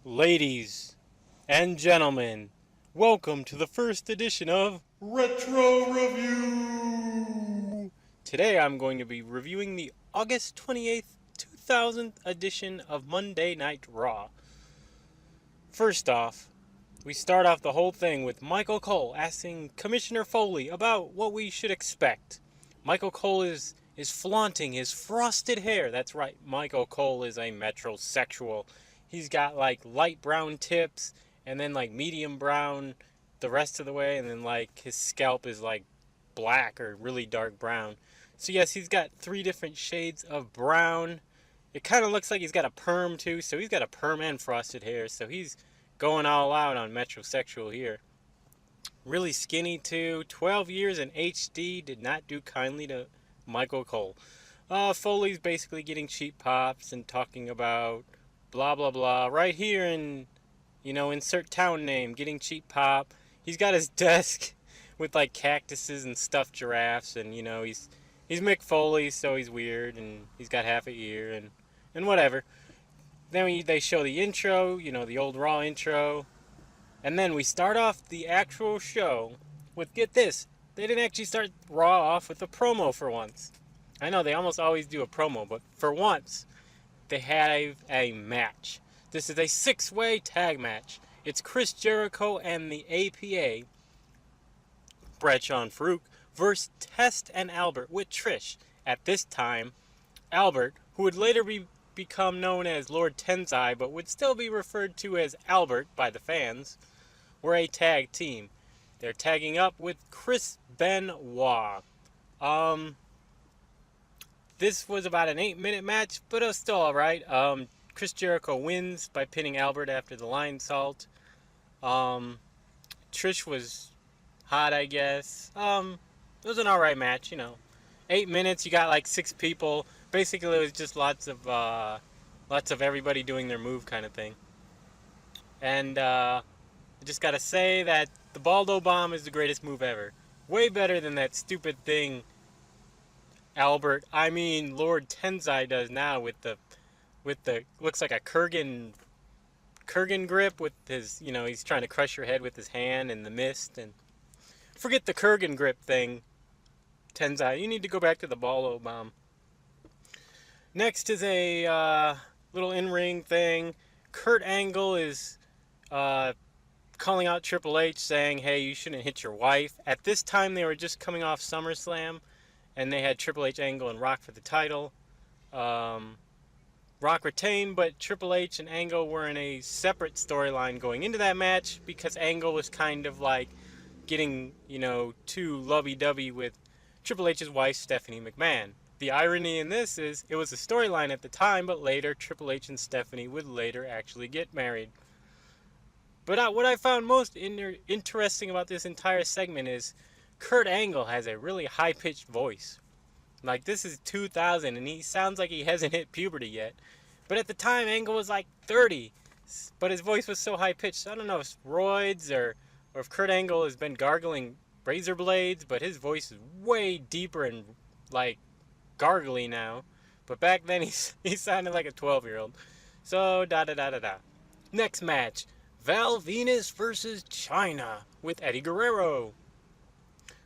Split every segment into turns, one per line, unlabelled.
Ladies and gentlemen, welcome to the first edition of Retro Review! Today I'm going to be reviewing the August 28th, 2000 edition of Monday Night Raw. First off, we start off the whole thing with Michael Cole asking Commissioner Foley about what we should expect. Michael Cole is flaunting his frosted hair. That's right, Michael Cole is a metrosexual. He's got like light brown tips and then like medium brown the rest of the way, and then like his scalp is like black or really dark brown. So yes, he's got three different shades of brown. It kind of looks like he's got a perm too, so he's got a perm and frosted hair, so he's going all out on metrosexual here. Really skinny too. 12 years in HD did not do kindly to Michael Cole. Foley's basically getting cheap pops and talking about blah blah blah right here in, insert town name, getting cheap pop. He's got his desk with like cactuses and stuffed giraffes, and he's Mick Foley, so he's weird, and he's got half a ear and whatever. Then they show the intro, the old Raw intro. And then we start off the actual show with, get this, they didn't actually start Raw off with a promo for once. I know they almost always do a promo, but for once, they have a match. This is a six-way tag match. It's Chris Jericho and the APA, Bradshaw and Farouk, versus Test and Albert with Trish. At this time, Albert, who would later become known as Lord Tensai, but would still be referred to as Albert by the fans, were a tag team. They're tagging up with Chris Benoit. This was about an 8-minute match, but it was still alright. Chris Jericho wins by pinning Albert after the lion salt. Trish was hot, I guess. It was an alright match, 8 minutes, you got like 6 people. Basically, it was just lots of everybody doing their move kind of thing. And I just gotta say that the Baldo Bomb is the greatest move ever. Way better than that stupid thing Lord Tensai does now with the looks like a Kurgan grip with his, he's trying to crush your head with his hand in the mist. And forget the Kurgan grip thing, Tensai. You need to go back to the Baldo Bomb. Next is a little in-ring thing. Kurt Angle is calling out Triple H, saying, hey, you shouldn't hit your wife. At this time, they were just coming off SummerSlam, and they had Triple H, Angle, and Rock for the title. Rock retained, but Triple H and Angle were in a separate storyline going into that match because Angle was kind of like getting, too lovey-dovey with Triple H's wife, Stephanie McMahon. The irony in this is it was a storyline at the time, but later Triple H and Stephanie would later actually get married. But what I found most interesting about this entire segment is Kurt Angle has a really high-pitched voice. Like, this is 2000, and he sounds like he hasn't hit puberty yet. But at the time, Angle was like 30, but his voice was so high-pitched. So I don't know if it's roids or if Kurt Angle has been gargling razor blades, but his voice is way deeper and, like, gargly now. But back then, he sounded like a 12-year-old. So, da-da-da-da-da. Next match, Val Venus versus Chyna with Eddie Guerrero.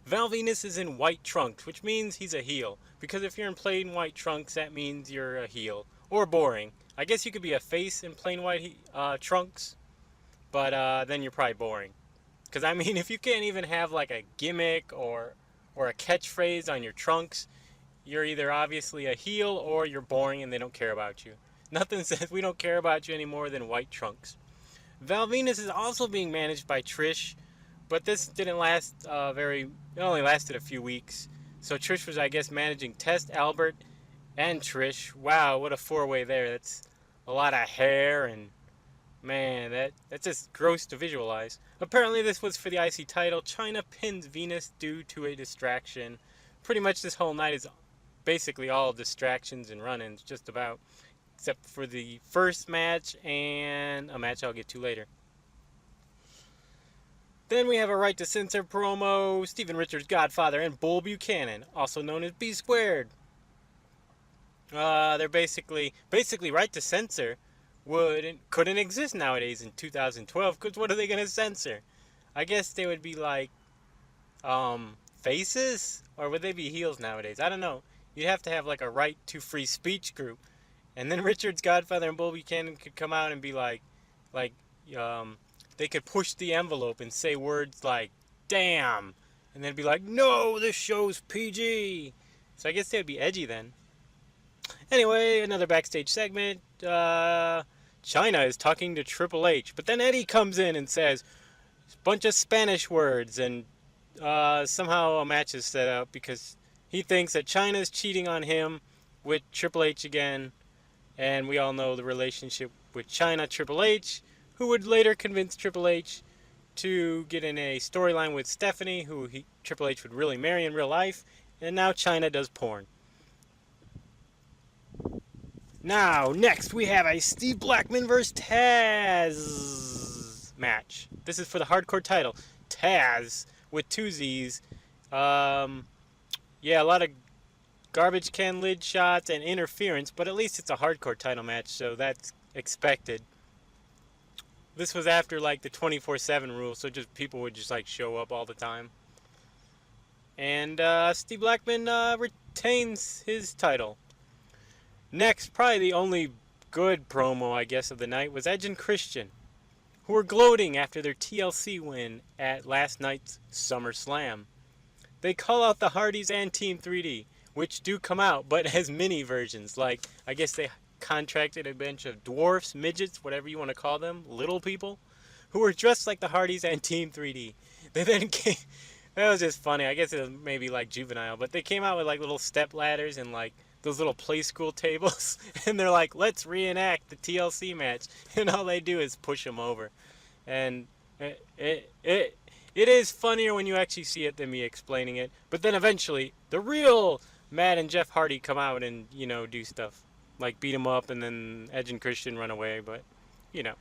Val Venus is in white trunks, which means he's a heel. Because if you're in plain white trunks, that means you're a heel. Or boring. I guess you could be a face in plain white trunks, but then you're probably boring. Because, if you can't even have like a gimmick or a catchphrase on your trunks, you're either obviously a heel or you're boring and they don't care about you. Nothing says we don't care about you any more than white trunks. Val Venus is also being managed by Trish, but this didn't last it only lasted a few weeks. So Trish was, I guess, managing Test, Albert, and Trish. Wow, what a four-way there. That's a lot of hair, and man, that's just gross to visualize. Apparently this was for the IC title. Chyna pins Venus due to a distraction. Pretty much this whole night is basically all distractions and run-ins, just about. Except for the first match and a match I'll get to later. Then we have a Right to Censor promo. Steven Richards, Godfather, and Bull Buchanan, also known as B Squared. They're basically Right to Censor couldn't exist nowadays in 2012, because what are they gonna censor? I guess they would be like faces, or would they be heels nowadays? I don't know. You'd have to have like a right to free speech group, and then Richard's Godfather and Bull Buchanan could come out and be like, um, they could push the envelope and say words like "damn," and then be like, "No, this show's PG." So I guess they'd be edgy then. Anyway, another backstage segment. China is talking to Triple H, but then Eddie comes in and says a bunch of Spanish words, and somehow a match is set up because he thinks that China's cheating on him with Triple H again, and we all know the relationship with China Triple H, who would later convince Triple H to get in a storyline with Stephanie, who Triple H would really marry in real life, and now China does porn. Now, next we have a Steve Blackman vs. Taz match. This is for the hardcore title. Taz with two Z's. Yeah, a lot of garbage can lid shots and interference, but at least it's a hardcore title match, so that's expected. This was after like the 24/7 rule, so just people would just like show up all the time. And Steve Blackman retains his title. Next, probably the only good promo, I guess, of the night was Edge and Christian, who were gloating after their TLC win at last night's SummerSlam. They call out the Hardys and Team 3D, which do come out, but as mini versions. Like, I guess they contracted a bunch of dwarfs, midgets, whatever you want to call them, little people, who were dressed like the Hardys and Team 3D. They then came... That was just funny. I guess it was maybe like juvenile, but they came out with like little step ladders and like those little play school tables, and they're like, let's reenact the TLC match, and all they do is push them over. And it is funnier when you actually see it than me explaining it. But then eventually, the real Matt and Jeff Hardy come out and, you know, do stuff. Like beat them up, and then Edge and Christian run away, but, you know.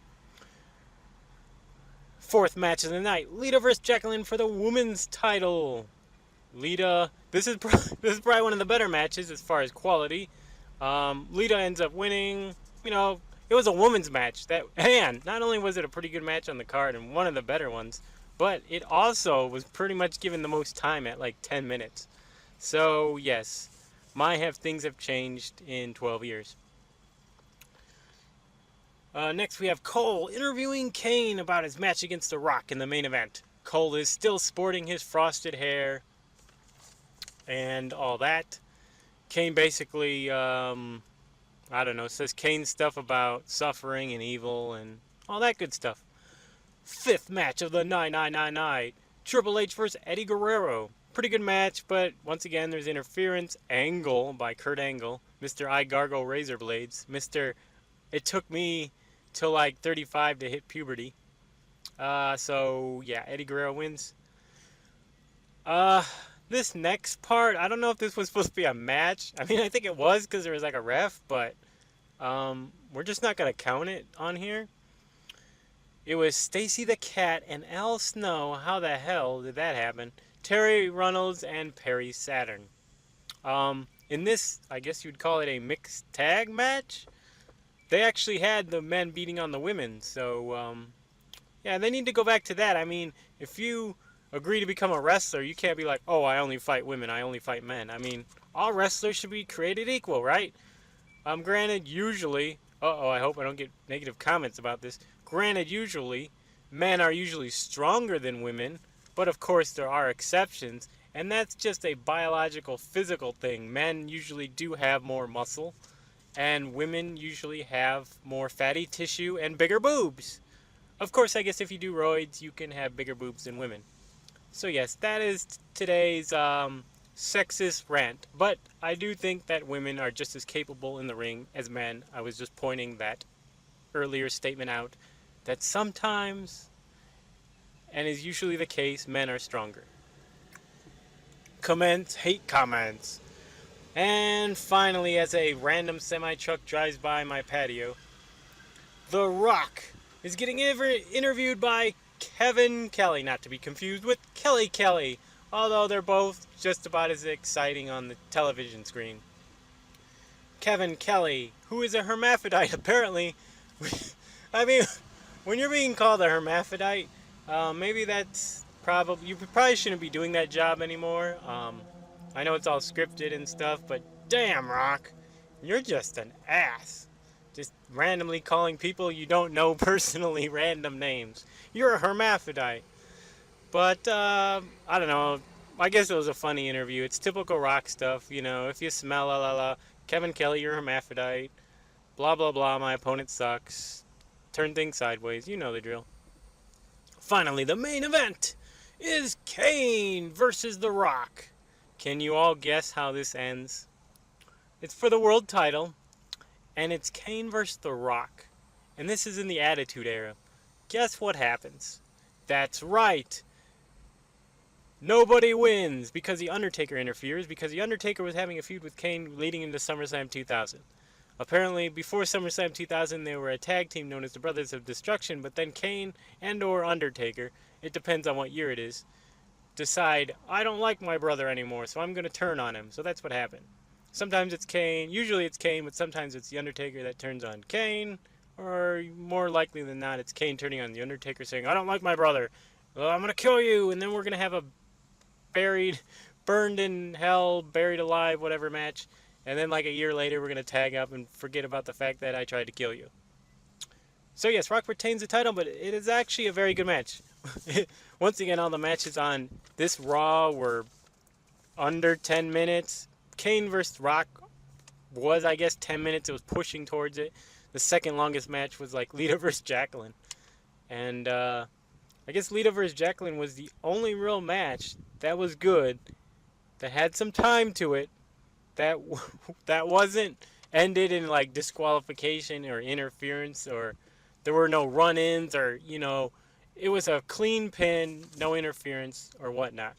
Fourth match of the night, Lita vs. Jacqueline for the women's title. Lita, this is probably one of the better matches as far as quality. Lita ends up winning. You know, it was a women's match. And not only was it a pretty good match on the card and one of the better ones, but it also was pretty much given the most time at like 10 minutes. So yes, things have changed in 12 years. Next we have Cole interviewing Kane about his match against The Rock in the main event. Cole is still sporting his frosted hair and all that. Kane basically, I don't know, says Kane stuff about suffering and evil and all that good stuff. Fifth match of the night, Triple H vs. Eddie Guerrero. Pretty good match, but once again there's interference. Angle by Kurt Angle. Mr. I Gargle Razor Blades. Mr. It took me till like 35 to hit puberty. So yeah, Eddie Guerrero wins. This next part, I don't know if this was supposed to be a match. I mean, I think it was because there was like a ref, but we're just not going to count it on here. It was Stacy the Cat and Al Snow. How the hell did that happen? Terry Runnels and Perry Saturn. In this, I guess you'd call it a mixed tag match. They actually had the men beating on the women, so yeah, they need to go back to that. I mean, if you agree to become a wrestler, you can't be like, oh, I only fight women, I only fight men. I mean, all wrestlers should be created equal, right? Granted, usually, I hope I don't get negative comments about this. Granted, usually, men are usually stronger than women, but of course there are exceptions, and that's just a biological, physical thing. Men usually do have more muscle, and women usually have more fatty tissue and bigger boobs. Of course, I guess if you do roids, you can have bigger boobs than women. So yes, that is today's sexist rant. But I do think that women are just as capable in the ring as men. I was just pointing that earlier statement out, that sometimes, and is usually the case, men are stronger. Comments, hate comments. And finally, as a random semi-truck drives by my patio, The Rock is getting interviewed by Kevin Kelly, not to be confused with Kelly Kelly, although they're both just about as exciting on the television screen. Kevin Kelly, who is a hermaphrodite apparently, I mean, when you're being called a hermaphrodite, maybe that's probably you probably shouldn't be doing that job anymore. I know it's all scripted and stuff, but damn, Rock, you're just an ass. Just randomly calling people you don't know personally random names. You're a hermaphrodite. But I don't know. I guess it was a funny interview. It's typical Rock stuff, you know. If you smell la la la, Kevin Kelly, you're a hermaphrodite. Blah blah blah. My opponent sucks. Turn things sideways. You know the drill. Finally, the main event is Kane versus The Rock. Can you all guess how this ends? It's for the world title, and it's Kane versus The Rock. And this is in the Attitude Era. Guess what happens? That's right. Nobody wins because The Undertaker interferes because The Undertaker was having a feud with Kane leading into SummerSlam 2000. Apparently, before SummerSlam 2000, they were a tag team known as the Brothers of Destruction, but then Kane and or Undertaker, it depends on what year it is, decide, I don't like my brother anymore, so I'm going to turn on him. So that's what happened. Sometimes it's Kane, usually it's Kane, but sometimes it's The Undertaker that turns on Kane, or more likely than not, it's Kane turning on The Undertaker saying, I don't like my brother, well, I'm going to kill you, and then we're going to have a burned in hell, buried alive, whatever match. And then like a year later, we're going to tag up and forget about the fact that I tried to kill you. So yes, Rock retains the title, but it is actually a very good match. Once again, all the matches on this Raw were under 10 minutes. Kane versus Rock was, I guess, 10 minutes. It was pushing towards it. The second longest match was like Lita versus Jacqueline. And I guess Lita versus Jacqueline was the only real match that was good, that had some time to it, that wasn't ended in like disqualification or interference, or there were no run-ins, or it was a clean pin, no interference or whatnot.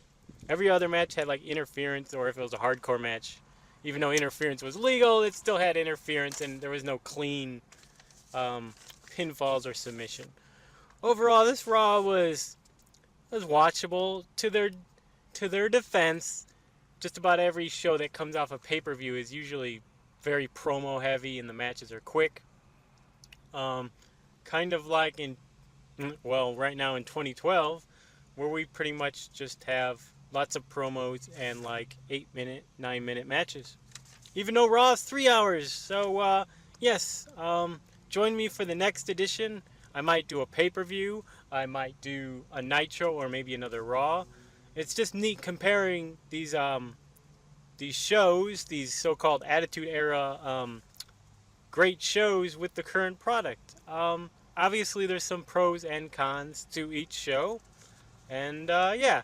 Every other match had like interference, or if it was a hardcore match, even though interference was legal, it still had interference, and there was no clean pinfalls or submission. Overall, this Raw was watchable. To their defense, just about every show that comes off a pay-per-view is usually very promo heavy, and the matches are quick. Kind of like right now in 2012, where we pretty much just have lots of promos and like 8-minute, 9-minute matches. Even though Raw is 3 hours. So, yes, join me for the next edition. I might do a pay-per-view. I might do a Nitro or maybe another Raw. It's just neat comparing these shows, these so-called Attitude Era great shows with the current product. Obviously, there's some pros and cons to each show. And, yeah.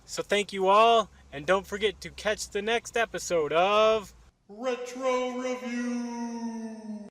So thank you all, and don't forget to catch the next episode of Retro Review.